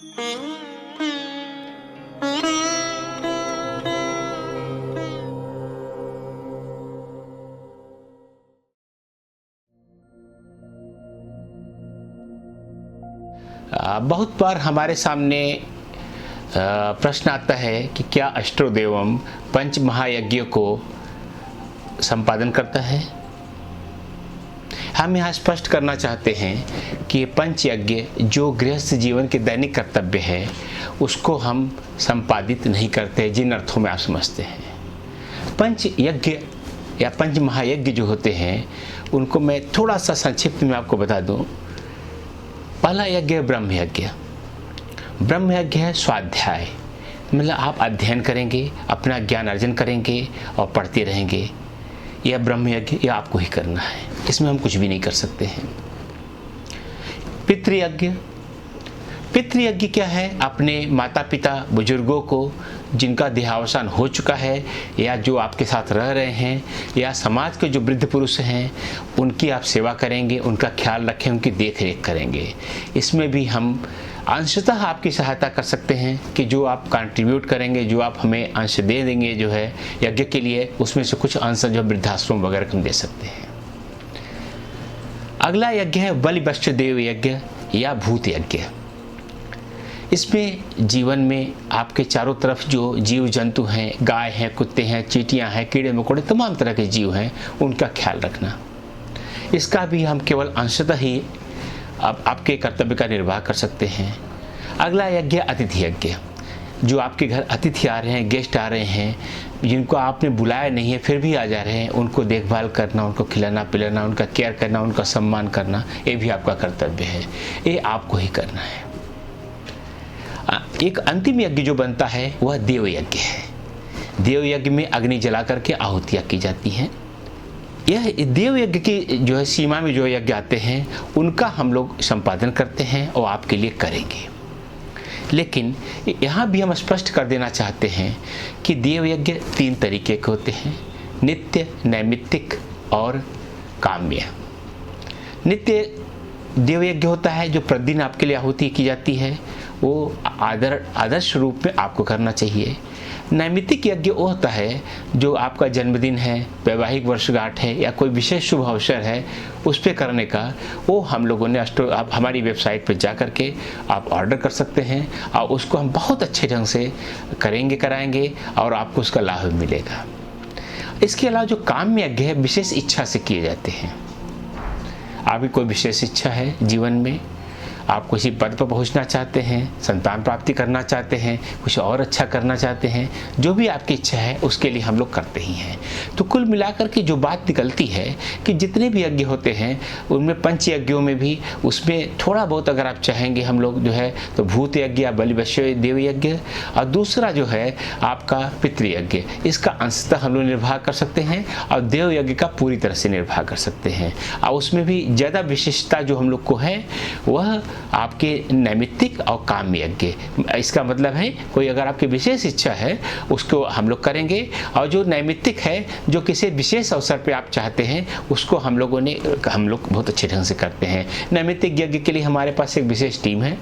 बहुत बार हमारे सामने प्रश्न आता है कि क्या अष्टोदेवम पंच महायज्ञ को संपादन करता है। हम यहाँ स्पष्ट करना चाहते हैं कि पंच यज्ञ जो गृहस्थ जीवन के दैनिक कर्तव्य है उसको हम संपादित नहीं करते जिन अर्थों में आप समझते हैं। पंच यज्ञ या पंच महायज्ञ जो होते हैं उनको मैं थोड़ा सा संक्षिप्त में आपको बता दूं। पहला यज्ञ है ब्रह्म यज्ञ। ब्रह्म यज्ञ है स्वाध्याय, मतलब आप अध्ययन करेंगे, अपना ज्ञान अर्जन करेंगे और पढ़ते रहेंगे। यह ब्रह्म यज्ञ यह आपको ही करना है, इसमें हम कुछ भी नहीं कर सकते हैं। पितृयज्ञ। पितृयज्ञ क्या है? अपने माता पिता बुजुर्गों को जिनका देहावसान हो चुका है या जो आपके साथ रह रहे हैं या समाज के जो वृद्ध पुरुष हैं उनकी आप सेवा करेंगे, उनका ख्याल रखें, उनकी देख रेख करेंगे। इसमें भी हम अंशतः आपकी सहायता कर सकते हैं कि जो आप कंट्रीब्यूट करेंगे, जो आप हमें अंश दे देंगे जो है यज्ञ के लिए, उसमें से कुछ अंश जो वृद्धाश्रम वगैरह हम दे सकते हैं। अगला यज्ञ है बलिवश्य देव यज्ञ या भूत यज्ञ। इसमें जीवन में आपके चारों तरफ जो जीव जंतु हैं, गाय हैं, कुत्ते हैं, चींटियां हैं, कीड़े मकोड़े, तमाम तरह के जीव हैं, उनका ख्याल रखना। इसका भी हम केवल अंशतः ही आपके कर्तव्य का निर्वाह कर सकते हैं। अगला यज्ञ अतिथि यज्ञ। जो आपके घर अतिथि आ रहे हैं, गेस्ट आ रहे हैं, जिनको आपने बुलाया नहीं है फिर भी आ जा रहे हैं, उनको देखभाल करना, उनको खिलाना पिलाना, उनका केयर करना, उनका सम्मान करना, ये भी आपका कर्तव्य है, ये आपको ही करना है। एक अंतिम यज्ञ जो बनता है वह देव यज्ञ है। देव यज्ञ में अग्नि जला करके आहुतियाँ की जाती हैं। यह देव यज्ञ की जो है सीमा में जो यज्ञ आते हैं उनका हम लोग संपादन करते हैं और आपके लिए करेंगे। लेकिन यहाँ भी हम स्पष्ट कर देना चाहते हैं कि देव यज्ञ 3 तरीके के होते हैं: नित्य, नैमित्तिक और काम्य। नित्य देव यज्ञ होता है जो प्रतिदिन आपके लिए आहुति की जाती है, वो आदर्श रूप में आपको करना चाहिए। नैमित्तिक यज्ञ वो होता है जो आपका जन्मदिन है, वैवाहिक वर्षगांठ है या कोई विशेष शुभ अवसर है उस पर करने का, वो हम लोगों ने आप हमारी वेबसाइट पर जा कर के आप ऑर्डर कर सकते हैं और उसको हम बहुत अच्छे ढंग से कराएंगे और आपको उसका लाभ मिलेगा। इसके अलावा जो काम्य यज्ञ है विशेष इच्छा से किए जाते हैं। आपकी कोई विशेष इच्छा है जीवन में, आप किसी पद पर पहुंचना चाहते हैं, संतान प्राप्ति करना चाहते हैं, कुछ और अच्छा करना चाहते हैं, जो भी आपकी इच्छा है उसके लिए हम लोग करते ही हैं। तो कुल मिलाकर के जो बात निकलती है कि जितने भी यज्ञ होते हैं उनमें पंच यज्ञों में भी उसमें थोड़ा बहुत अगर आप चाहेंगे हम लोग जो है तो भूत यज्ञ या बलिवश्य देव यज्ञ और दूसरा जो है आपका पितृयज्ञ, इसका अंशतः हम लोग निर्वाह कर सकते हैं और देव यज्ञ का पूरी तरह से निर्वाह कर सकते हैं। और उसमें भी ज़्यादा विशेषता जो हम लोग को है वह आपके नैमित्तिक और काम्य यज्ञ। इसका मतलब है कोई अगर आपकी विशेष इच्छा है उसको हम लोग करेंगे, और जो नैमित्तिक है जो किसी विशेष अवसर पे आप चाहते हैं उसको हम लोग बहुत अच्छे ढंग से करते हैं। नैमित्तिक यज्ञ के लिए हमारे पास एक विशेष टीम है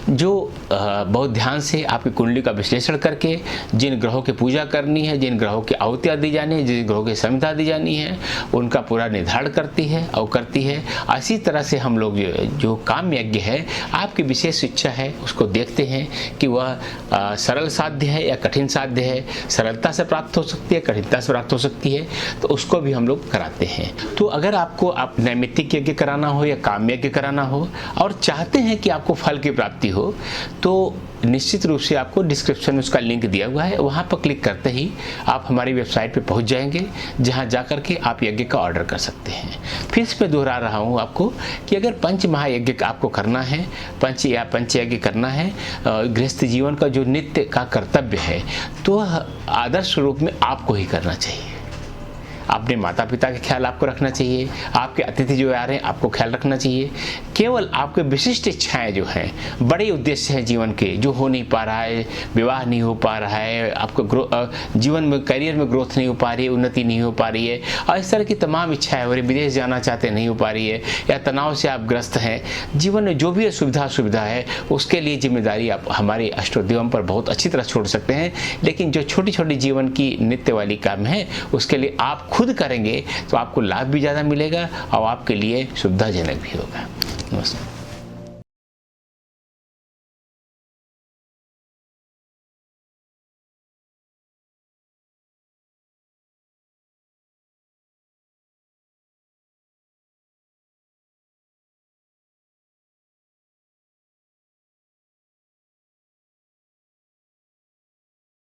जो बहुत ध्यान से आपकी कुंडली का विश्लेषण करके जिन ग्रहों की पूजा करनी है, जिन ग्रहों की आहुतियाँ दी जानी है, जिन ग्रहों की संहिता दी जानी है, उनका पूरा निर्धारण करती है और करती है। इसी तरह से हम लोग जो काम यज्ञ है आपकी विशेष इच्छा है उसको देखते हैं कि वह सरल साध्य है या कठिन साध्य है, सरलता से प्राप्त हो सकती है, कठिनता से प्राप्त हो सकती है, तो उसको भी हम लोग कराते हैं। तो अगर आपको नैमित्तिक यज्ञ कराना हो या काम यज्ञ कराना हो और चाहते हैं कि आपको फल की प्राप्ति हो तो निश्चित रूप से आपको डिस्क्रिप्शन में उसका लिंक दिया हुआ है, वहाँ पर क्लिक करते ही आप हमारी वेबसाइट पे पहुँच जाएंगे जहाँ जा कर के आप यज्ञ का ऑर्डर कर सकते हैं। फिर इस पे दोहरा रहा हूँ आपको कि अगर पंच महायज्ञ आपको करना है, पंच यज्ञ करना है, गृहस्थ जीवन का जो नित्य का कर्तव्य है, तो आदर्श रूप में आपको ही करना चाहिए। अपने माता पिता का ख्याल आपको रखना चाहिए, आपके अतिथि जो आ रहे हैं आपको ख्याल रखना चाहिए। केवल आपके विशिष्ट इच्छाएं जो हैं, बड़े उद्देश्य हैं जीवन के, जो हो नहीं पा रहा है, विवाह नहीं हो पा रहा है, आपको जीवन में करियर में ग्रोथ नहीं हो पा रही है, उन्नति नहीं हो पा रही है, और इस तरह की तमाम इच्छाएं हो रही, विदेश जाना चाहते नहीं हो पा रही है, या तनाव से आप ग्रस्त हैं, जीवन में जो भी सुविधा है उसके लिए जिम्मेदारी आप हमारे अष्टोदेवम पर बहुत अच्छी तरह छोड़ सकते हैं। लेकिन जो छोटी छोटी जीवन की नित्य वाली काम है उसके लिए आप खुद करेंगे तो आपको लाभ भी ज़्यादा मिलेगा और आपके लिए सुविधाजनक भी होगा। नमस्कार।